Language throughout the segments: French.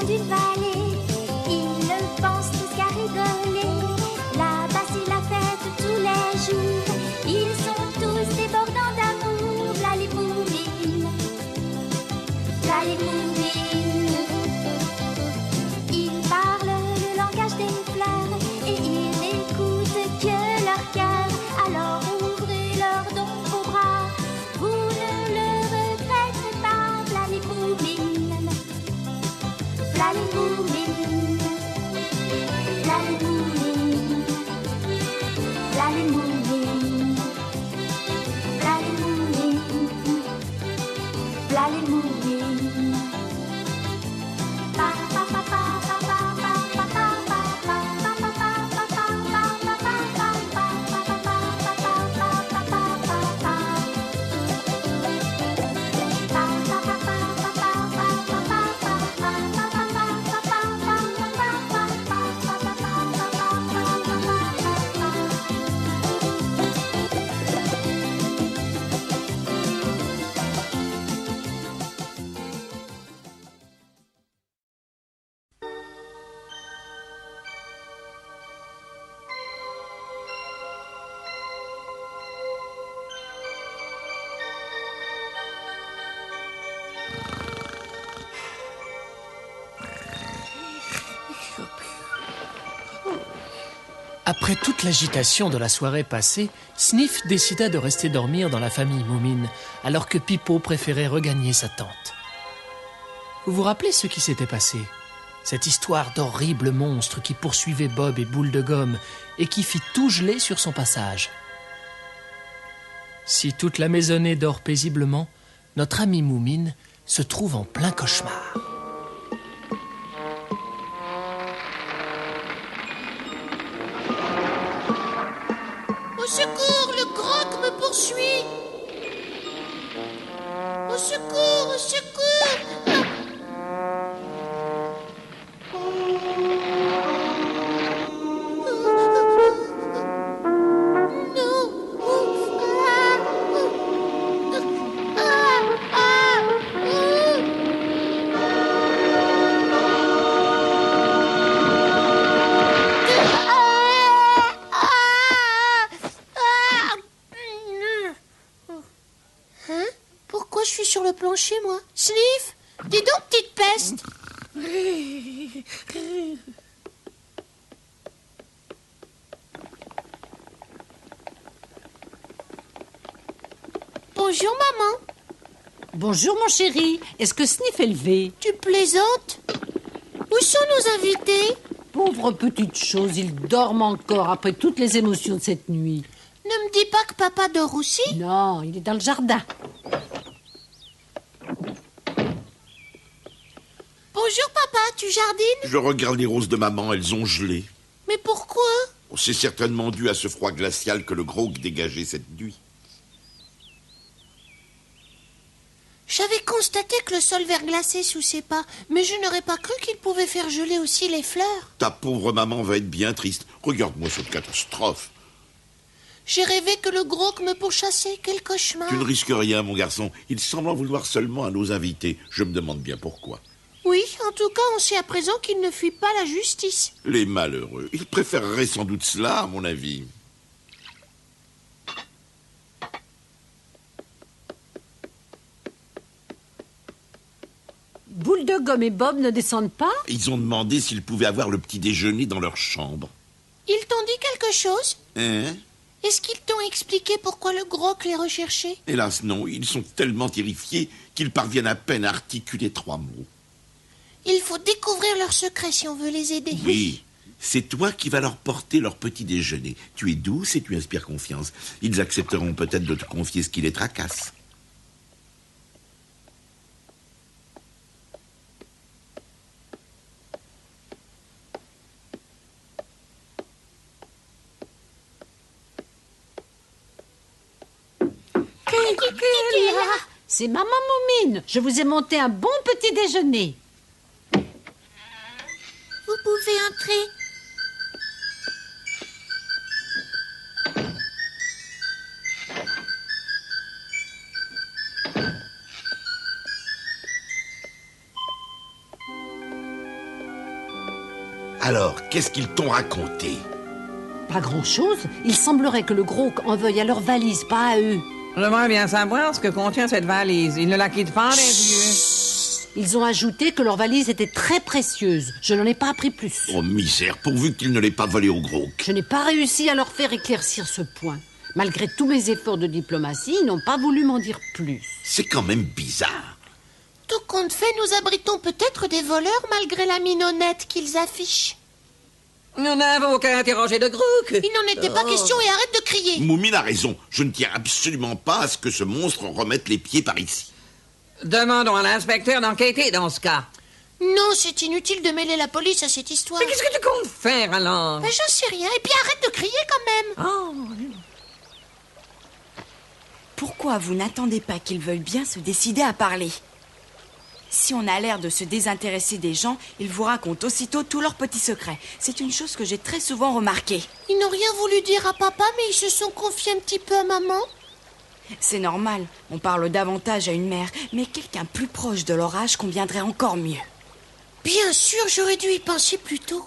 d'une vallée. Ils ne pensent tous qu'à rigoler. Là-bas c'est la fête tous les jours. Ils sont tous débordants d'amour. V'là les moumines, v'là les moumines. Ils parlent le langage des fleurs et ils n'écoutent que leur cœur. Alors ouvrez leurs dons vos bras, vous ne le regretterez pas. V'là les moumines, v'là les moumines, v'là les moumines, v'là les moumines, v'là les moumines, v'là les moumines. Après toute l'agitation de la soirée passée, Sniff décida de rester dormir dans la famille Moumine, alors que Pipo préférait regagner sa tente. Vous vous rappelez ce qui s'était passé ? Cette histoire d'horribles monstres qui poursuivaient Bob et Boule de Gomme et qui fit tout geler sur son passage. Si toute la maisonnée dort paisiblement, notre amie Moumine se trouve en plein cauchemar. Au secours, le groc me poursuit. Au secours, au secours. Pourquoi je suis sur le plancher, moi? Sniff, dis donc, petite peste. Bonjour, maman. Bonjour mon chéri, est-ce que Sniff est levé? Tu plaisantes? Où sont nos invités? Pauvre petite chose, ils dorment encore après toutes les émotions de cette nuit. Ne me dis pas que papa dort aussi? Non, il est dans le jardin. Bonjour, papa, tu jardines? Je regarde les roses de maman, elles ont gelé. Mais pourquoi? C'est certainement dû à ce froid glacial que le grog dégageait cette nuit. J'avais constaté que le sol verglacé sous ses pas, mais je n'aurais pas cru qu'il pouvait faire geler aussi les fleurs. Ta pauvre maman va être bien triste. Regarde-moi cette catastrophe. J'ai rêvé que le grog me pourchassait. Quel cauchemar. Tu ne risques rien, mon garçon. Il semble en vouloir seulement à nos invités. Je me demande bien pourquoi. Oui, en tout cas, on sait à présent qu'il ne fuit pas la justice. Les malheureux. Ils préféreraient sans doute cela, à mon avis. Boule de Gomme et Bob ne descendent pas? Ils ont demandé s'ils pouvaient avoir le petit déjeuner dans leur chambre. Ils t'ont dit quelque chose? Hein? Est-ce qu'ils t'ont expliqué pourquoi le grog les recherchait? Hélas, non. Ils sont tellement terrifiés qu'ils parviennent à peine à articuler 3 mots. Il faut découvrir leurs secrets si on veut les aider. Oui, c'est toi qui vas leur porter leur petit déjeuner. Tu es douce et tu inspires confiance. Ils accepteront peut-être de te confier ce qui les tracasse. C'est maman Moumine. Je vous ai monté un bon petit déjeuner. Vous pouvez entrer. Alors, qu'est-ce qu'ils t'ont raconté? Pas grand-chose. Il semblerait que le gros en veuille à leur valise, pas à eux. J'aimerais bien savoir ce que contient cette valise. Ils ne la quittent pas des yeux. Ils ont ajouté que leur valise était très précieuse. Je n'en ai pas appris plus. Oh, misère, pourvu qu'ils ne l'aient pas volé au gros. Je n'ai pas réussi à leur faire éclaircir ce point. Malgré tous mes efforts de diplomatie, ils n'ont pas voulu m'en dire plus. C'est quand même bizarre. Tout compte fait, nous abritons peut-être des voleurs malgré la mine honnête qu'ils affichent. Nous n'avons qu'à interroger de Grook. Il n'en était pas question et arrête de crier. Moumine a raison. Je ne tiens absolument pas à ce que ce monstre remette les pieds par ici. Demandons à l'inspecteur d'enquêter dans ce cas. Non, c'est inutile de mêler la police à cette histoire. Mais qu'est-ce que tu comptes faire alors? Ben, j'en sais rien. Et puis arrête de crier quand même. Oh, Pourquoi vous n'attendez pas qu'ils veuillent bien se décider à parler? Si on a l'air de se désintéresser des gens, ils vous racontent aussitôt tous leurs petits secrets. C'est une chose que j'ai très souvent remarquée. Ils n'ont rien voulu dire à papa, mais ils se sont confiés un petit peu à maman. C'est normal, on parle davantage à une mère, mais quelqu'un plus proche de leur âge conviendrait encore mieux. Bien sûr, j'aurais dû y penser plus tôt.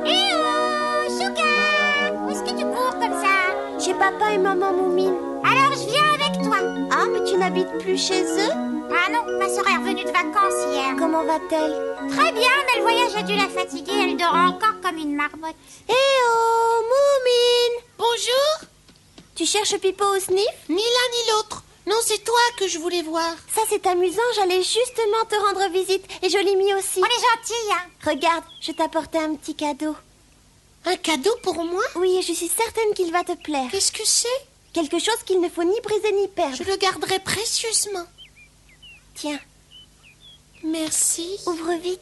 Eh oh, Chouka! Où est-ce que tu cours comme ça? Chez papa et maman Moumine. Alors je viens avec toi. Ah, mais tu n'habites plus chez eux? Ah non, ma sœur est revenue de vacances hier. Comment va-t-elle? Très bien, mais le voyage a dû la fatiguer. Elle dort encore comme une marmotte. Eh oh, Moumine! Bonjour. Tu cherches Pipo au sniff? Ni l'un ni l'autre. Non, c'est toi que je voulais voir. Ça, c'est amusant. J'allais justement te rendre visite. Et Jolimi aussi. On est gentils, hein? Regarde, je t'ai apporté un petit cadeau. Un cadeau pour moi? Oui, et je suis certaine qu'il va te plaire. Qu'est-ce que c'est? Quelque chose qu'il ne faut ni briser ni perdre. Je le garderai précieusement. Tiens, Merci. ouvre vite.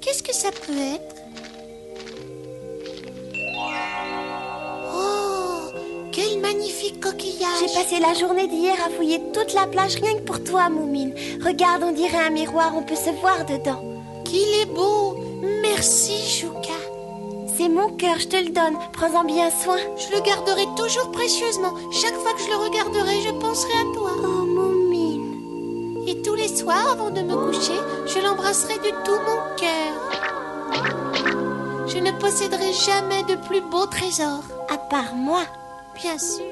Qu'est-ce que ça peut être? Oh, quel magnifique coquillage. J'ai passé la journée d'hier à fouiller toute la plage rien que pour toi, Moumine. Regarde, on dirait un miroir, on peut se voir dedans. Qu'il est beau. Merci, Chouka. C'est mon cœur, je te le donne. Prends-en bien soin. Je le garderai toujours précieusement. Chaque fois que je le regarderai, je penserai à toi. Oh, Moumine. Et tous les soirs, avant de me coucher, je l'embrasserai de tout mon cœur. Je ne posséderai jamais de plus beau trésor. À part moi. Bien sûr.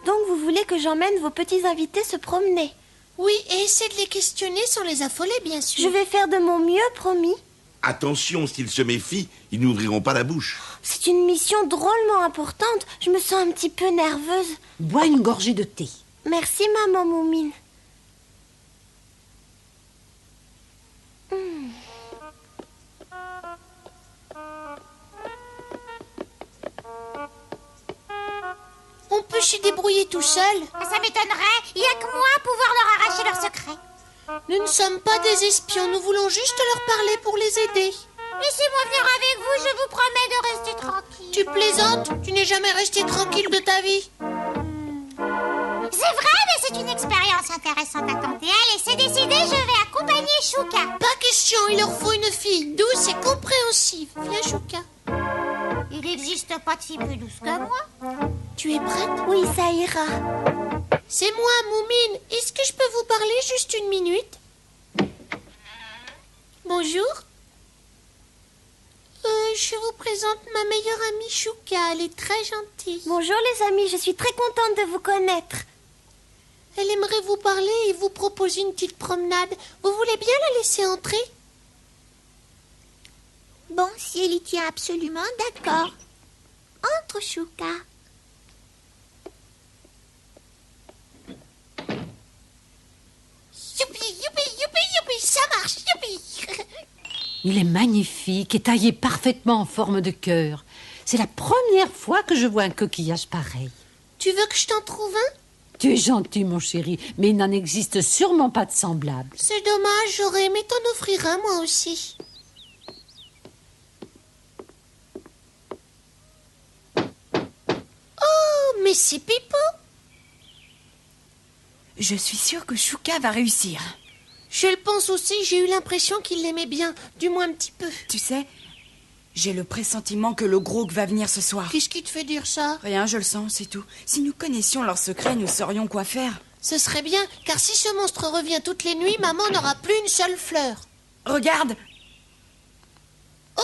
Donc vous voulez que j'emmène vos petits invités se promener? Oui, et essaie de les questionner sans les affoler, bien sûr. Je vais faire de mon mieux, promis. Attention, s'ils se méfient, ils n'ouvriront pas la bouche. C'est une mission drôlement importante. Je me sens un petit peu nerveuse. Bois une gorgée de thé. Merci, maman Moumine. On peut s'y débrouiller tout seul. Ça m'étonnerait. Il n'y a que moi à pouvoir leur arracher leurs secrets. Nous ne sommes pas des espions, nous voulons juste leur parler pour les aider. Laissez-moi venir avec vous, je vous promets de rester tranquille. Tu plaisantes? Tu n'es jamais resté tranquille de ta vie. C'est vrai, mais c'est une expérience intéressante à tenter. Allez, c'est décidé, je vais accompagner Chouka. Pas question, il leur faut une fille douce et compréhensive. Viens, Chouka. Il n'existe pas de fille plus douce que moi. Tu es prête? Oui, ça ira. C'est moi, Moumine. Est-ce que je peux vous parler juste une minute? Bonjour. Je vous présente ma meilleure amie Chouka. Elle est très gentille. Bonjour les amis, je suis très contente de vous connaître. Elle aimerait vous parler et vous proposer une petite promenade. Vous voulez bien la laisser entrer? Bon, si elle y tient absolument, d'accord. Entre, Chouka. Youpi, youpi, youpi, youpi, ça marche, youpi. Il est magnifique et taillé parfaitement en forme de cœur. C'est la première fois que je vois un coquillage pareil. Tu veux que je t'en trouve un? Tu es gentil, mon chéri, mais il n'en existe sûrement pas de semblable. C'est dommage, j'aurais aimé t'en offrir un, moi aussi. Oh, mais c'est Pipo. Je suis sûre que Chouka va réussir. Je le pense aussi, j'ai eu l'impression qu'il l'aimait bien, du moins un petit peu. Tu sais, j'ai le pressentiment que le Grook va venir ce soir. Qu'est-ce qui te fait dire ça? Rien, je le sens, c'est tout. Si nous connaissions leurs secrets, nous saurions quoi faire. Ce serait bien, car si ce monstre revient toutes les nuits, maman n'aura plus une seule fleur. Regarde. Oh!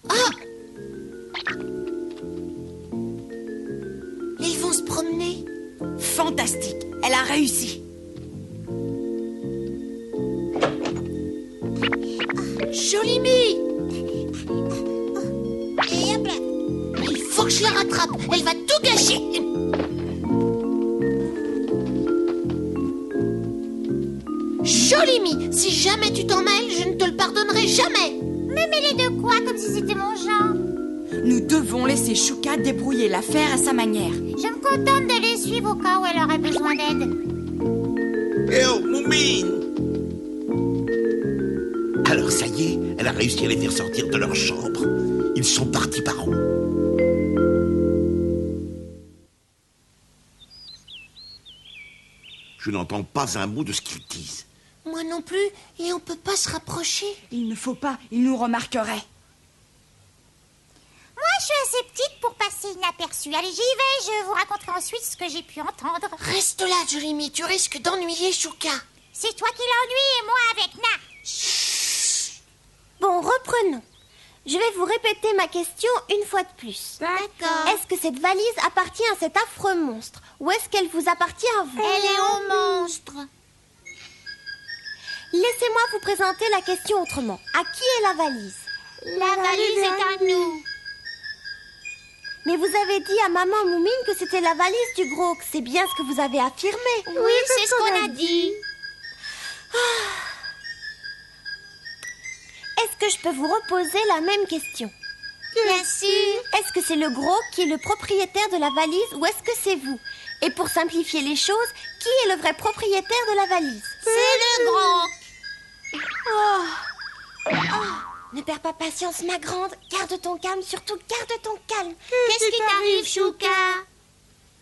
Ah! Ils vont se promener. Fantastique. Elle a réussi. Jolimi! Et hop là. Il faut que je la rattrape. Elle va tout gâcher. Jolimi, si jamais tu t'en mêles, je ne te le pardonnerai jamais. Me mêler de quoi, comme si c'était mon genre? Nous devons laisser Chouka débrouiller l'affaire à sa manière. Je me contente de les suivre au cas où elle aurait besoin d'aide. Eh oh, Moumine! Alors ça y est, elle a réussi à les faire sortir de leur chambre. Ils sont partis par où? Je n'entends pas un mot de ce qu'ils disent. Moi non plus, et on peut pas se rapprocher. Il ne faut pas, il nous remarquerait. Moi, je suis assez petite pour passer inaperçue. Allez, j'y vais, je vous raconterai ensuite ce que j'ai pu entendre. Reste là, Jolimi, tu risques d'ennuyer Chouka. C'est toi qui l'ennuie et moi avec Na. Bon, reprenons. Je vais vous répéter ma question une fois de plus. D'accord. Est-ce que cette valise appartient à cet affreux monstre? Ou est-ce qu'elle vous appartient à vous? Elle est au monstre. Laissez-moi vous présenter la question autrement. À qui est la valise? La valise est à nous. Mais vous avez dit à maman Moumine que c'était la valise du Groc. C'est bien ce que vous avez affirmé. Oui, c'est ce qu'on a dit. Est-ce que je peux vous reposer la même question? Bien sûr. Est-ce que c'est le Groc qui est le propriétaire de la valise ou est-ce que c'est vous? Et pour simplifier les choses, qui est le vrai propriétaire de la valise? C'est le grand. Ne perds pas patience, ma grande. Garde ton calme, surtout garde ton calme. Qu'est-ce qui t'arrive, Chouka?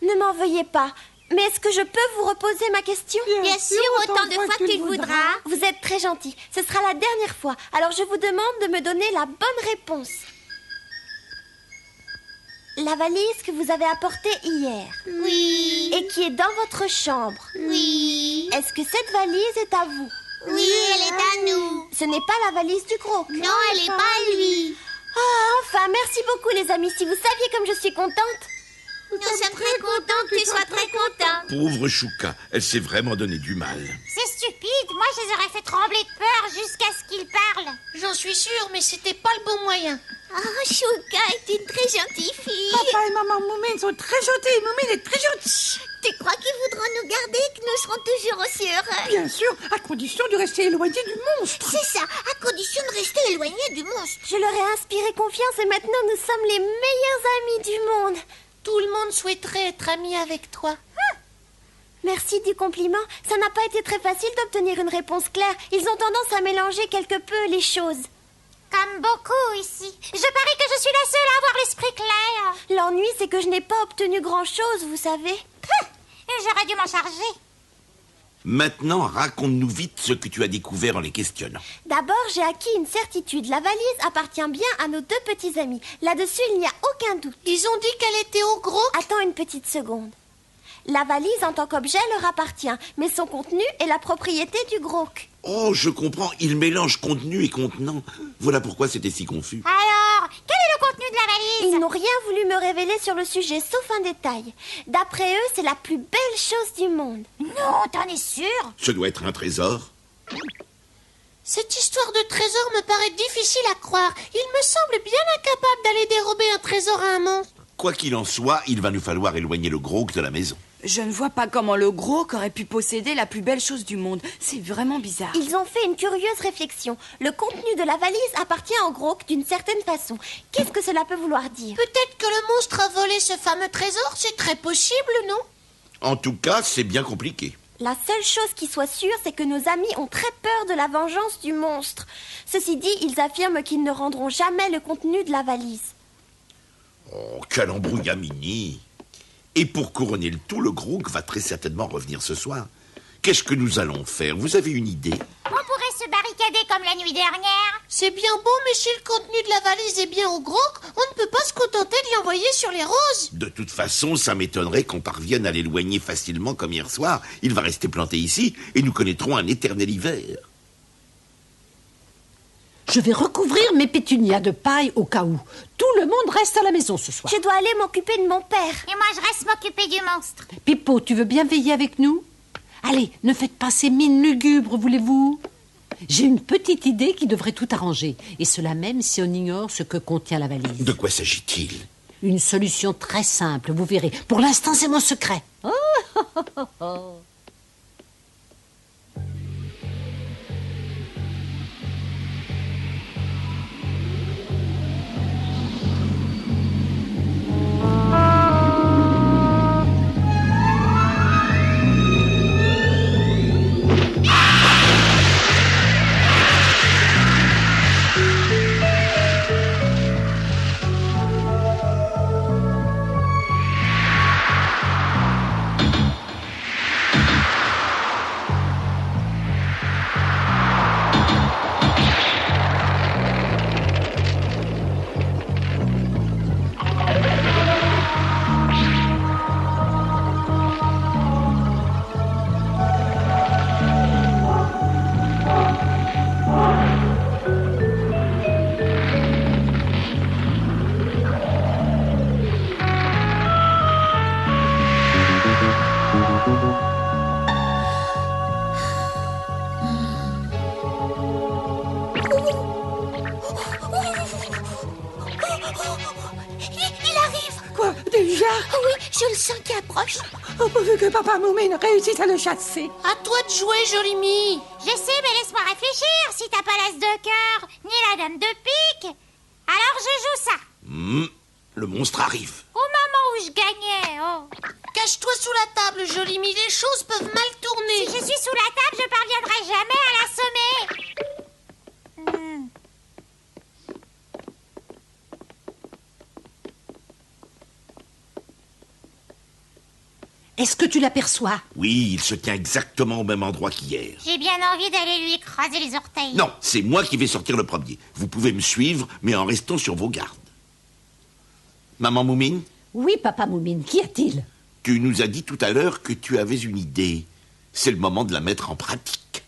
Ne m'en veuillez pas. Mais est-ce que je peux vous reposer ma question? Bien sûr, autant de fois que tu le voudras. Vous êtes très gentil. Ce sera la dernière fois. Alors je vous demande de me donner la bonne réponse. La valise que vous avez apportée hier Oui. et qui est dans votre chambre. Oui. Est-ce que cette valise est à vous? Oui, elle est à nous. Ce n'est pas la valise du Groc. Non, elle est pas à lui. Ah, enfin, merci beaucoup les amis. Si vous saviez comme je suis contente. Nous sommes très contents que tu sois très content. Pauvre Chouka, elle s'est vraiment donné du mal. C'est stupide. Moi, je les aurais fait trembler de peur jusqu'à ce qu'ils parlent. J'en suis sûre, mais c'était pas le bon moyen. Oh, Chouka est une très gentille fille. Papa et maman Moumine sont très gentils. Moumine est très gentille. Tu crois qu'ils voudront nous garder et que nous serons toujours aussi heureux? Bien sûr, à condition de rester éloigné du monstre. C'est ça, à condition de rester éloigné du monstre. Je leur ai inspiré confiance et maintenant nous sommes les meilleurs amis du monde. Tout le monde souhaiterait être ami avec toi. Merci du compliment. Ça n'a pas été très facile d'obtenir une réponse claire. Ils ont tendance à mélanger quelque peu les choses. Comme beaucoup ici. Je parie que je suis la seule à avoir l'esprit clair. L'ennui, c'est que je n'ai pas obtenu grand-chose, vous savez. J'aurais dû m'en charger. Maintenant, raconte-nous vite ce que tu as découvert en les questionnant. D'abord, j'ai acquis une certitude. La valise appartient bien à nos deux petits amis. Là-dessus, il n'y a aucun doute. Ils ont dit qu'elle était au Groc. Attends une petite seconde. La valise en tant qu'objet leur appartient, mais son contenu est la propriété du Groc. Oh, je comprends, ils mélangent contenu et contenant. Voilà pourquoi c'était si confus. Alors, quel est le contenu de la valise? Ils n'ont rien voulu me révéler sur le sujet, sauf un détail. D'après eux, c'est la plus belle chose du monde. Non, t'en es sûr? Ce doit être un trésor. Cette histoire de trésor me paraît difficile à croire. Il me semble bien incapable d'aller dérober un trésor à un monstre. Quoi qu'il en soit, il va nous falloir éloigner le Groc de la maison. Je ne vois pas comment le Groc aurait pu posséder la plus belle chose du monde. C'est vraiment bizarre. Ils ont fait une curieuse réflexion. Le contenu de la valise appartient au Groc d'une certaine façon. Qu'est-ce que cela peut vouloir dire? Peut-être que le monstre a volé ce fameux trésor, c'est très possible, non? En tout cas, c'est bien compliqué. La seule chose qui soit sûre, c'est que nos amis ont très peur de la vengeance du monstre. Ceci dit, ils affirment qu'ils ne rendront jamais le contenu de la valise. Oh, quel embrouillamini! Et pour couronner le tout, le Groc va très certainement revenir ce soir. Qu'est-ce que nous allons faire? Vous avez une idée? On pourrait se barricader comme comme la nuit dernière. C'est bien beau, mais si le contenu de la valise est bien au gros, on ne peut pas se contenter de l'envoyer sur les roses. De toute façon, ça m'étonnerait qu'on parvienne à l'éloigner facilement comme hier soir. Il va rester planté ici et nous connaîtrons un éternel hiver. Je vais recouvrir mes pétunias de paille au cas où. Tout le monde reste à la maison ce soir. Je dois aller m'occuper de mon père. Et moi, je reste m'occuper du monstre. Pipo, tu veux bien veiller avec nous? Allez, ne faites pas ces mines lugubres, voulez-vous? J'ai une petite idée qui devrait tout arranger. Et cela même si on ignore ce que contient la valise. De quoi s'agit-il? Une solution très simple, vous verrez. Pour l'instant, c'est mon secret. Il arrive. Quoi, déjà? Oui, je le sens qui approche. Oh, pourvu que Papa Moumine réussisse à le chasser. À toi de jouer, Jolimie. Je sais, mais laisse-moi réfléchir. Si t'as pas l'as de cœur, ni la dame de pique, alors je joue ça. Le monstre arrive. Au moment où je gagnais, oh. Cache-toi sous la table, Jolimie. Les choses peuvent mal tourner. Si je suis sous la table, je parviendrai jamais à l'assommer. Est-ce que tu l'aperçois? Oui, il se tient exactement au même endroit qu'hier. J'ai bien envie d'aller lui écraser les orteils. Non, c'est moi qui vais sortir le premier. Vous pouvez me suivre, mais en restant sur vos gardes. Maman Moumine, Oui, Papa Moumine, qu'y a-t-il? tu nous as dit tout à l'heure que tu avais une idée. C'est le moment de la mettre en pratique.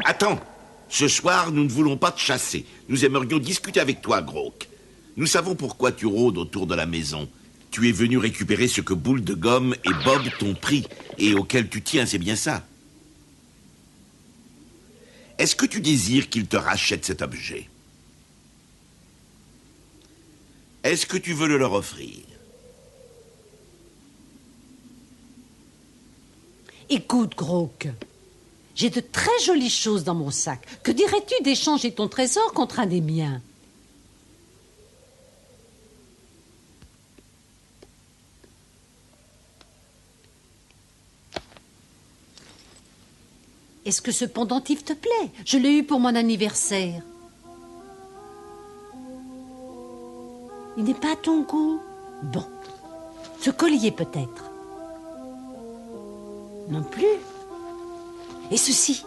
Attends, ce soir, nous ne voulons pas te chasser. Nous aimerions discuter avec toi, Grok. Nous savons pourquoi tu rôdes autour de la maison. Tu es venu récupérer ce que Boule de Gomme et Bob t'ont pris et auquel tu tiens, c'est bien ça. Est-ce que tu désires qu'ils te rachètent cet objet? Est-ce que tu veux le leur offrir? Écoute, Grok, j'ai de très jolies choses dans mon sac. Que dirais-tu d'échanger ton trésor contre un des miens? Est-ce que ce pendentif te plaît? Je l'ai eu pour mon anniversaire. Il n'est pas à ton goût? Bon. Ce collier peut-être? Non plus. Et ceci?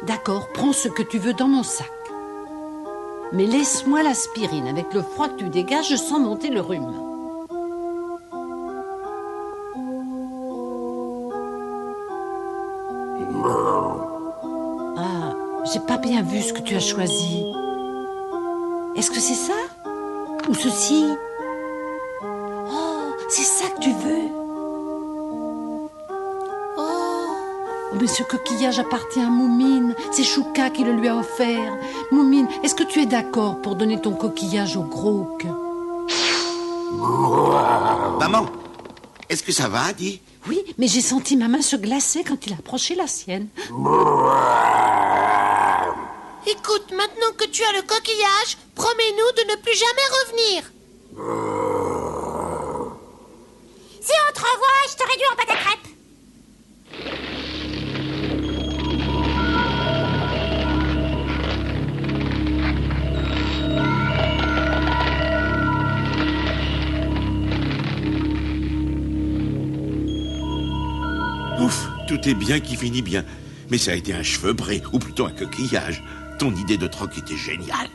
D'accord, prends ce que tu veux dans mon sac. Mais laisse-moi l'aspirine. Avec le froid que tu dégages, je sens monter le rhume. Ah, j'ai pas bien vu ce que tu as choisi. Est-ce que c'est ça? Ou ceci? Oh, c'est ça que tu veux? Oh, mais ce coquillage appartient à Moumine. C'est Chouka qui le lui a offert. Moumine, est-ce que tu es d'accord pour donner ton coquillage au Grok? Maman, est-ce que ça va, dis? Oui, mais j'ai senti ma main se glacer quand il a approché la sienne. Écoute, maintenant que tu as le coquillage, promets-nous de ne plus jamais revenir. Si on te revoit, je te réduis en pâte à crêpes. Ouf, tout est bien qui finit bien. Mais ça a été un cheveubré, ou plutôt un coquillage. Ton idée de troc était géniale.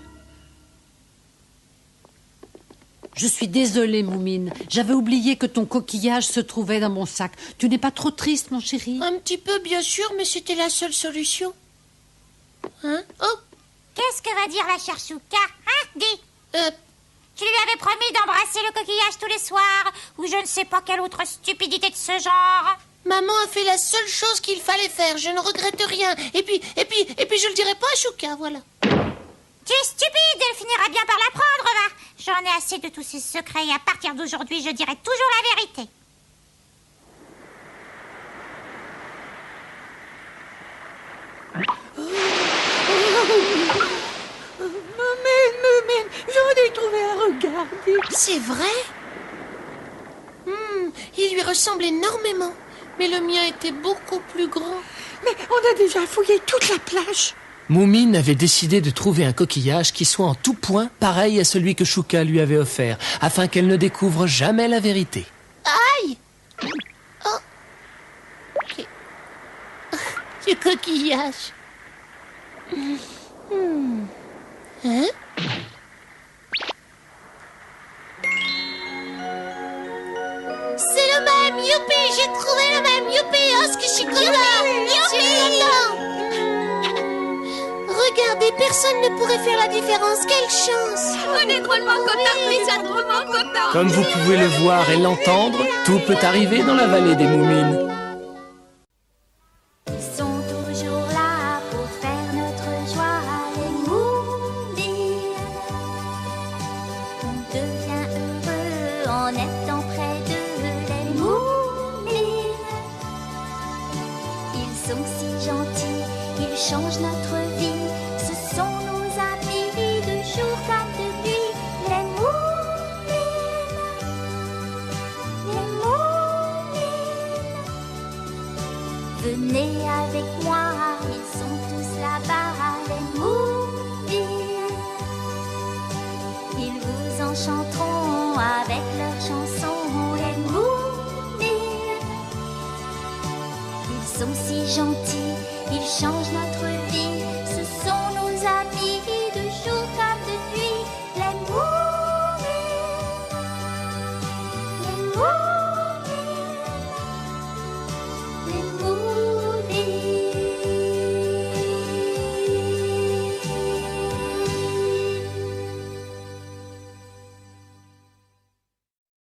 Je suis désolée, Moumine. J'avais oublié que ton coquillage se trouvait dans mon sac. Tu n'es pas trop triste, mon chéri? Un petit peu, bien sûr, mais c'était la seule solution. Hein? Oh, Qu'est-ce que va dire la chère Chouka? Hein, dis. Tu lui avais promis d'embrasser le coquillage tous les soirs, ou je ne sais pas quelle autre stupidité de ce genre. maman a fait la seule chose qu'il fallait faire. Je ne regrette rien. Et puis, je le dirai pas à Chouka, voilà. Tu es stupide, elle finira bien par l'apprendre, va. J'en ai assez de tous ces secrets et à partir d'aujourd'hui, je dirai toujours la vérité. Moumine, j'en ai trouvé un, regardez. C'est vrai? Il lui ressemble énormément. Mais le mien était beaucoup plus grand. Mais on a déjà fouillé toute la plage. Moumine avait décidé de trouver un coquillage qui soit en tout point pareil à celui que Chouka lui avait offert, afin qu'elle ne découvre jamais la vérité. Aïe! Oh! Ok. Ce coquillage. Hein? C'est le même! Youpi! J'ai trouvé le même! Youpi! Oh, ce que je suis content! Youpi! Regardez, personne ne pourrait faire la différence. Quelle chance! On est drôlement contents, Lisa, drôlement contents. Comme vous pouvez le voir et l'entendre, tout peut arriver dans la vallée des Moumines. Ils sont toujours là pour faire notre joie, les Moumines. On devient heureux en étant près d'eux, les Moumines. Ils sont si gentils, ils changent notre vie. Ce sont nos amis de jour comme de nuit, les Moumines. Les Moumines. Venez avec moi, ils sont tous là-bas, les Moumines. Ils vous enchanteront avec leurs chansons, les Moumines. Ils sont si gentils, ils changent notre vie, ce sont nos amis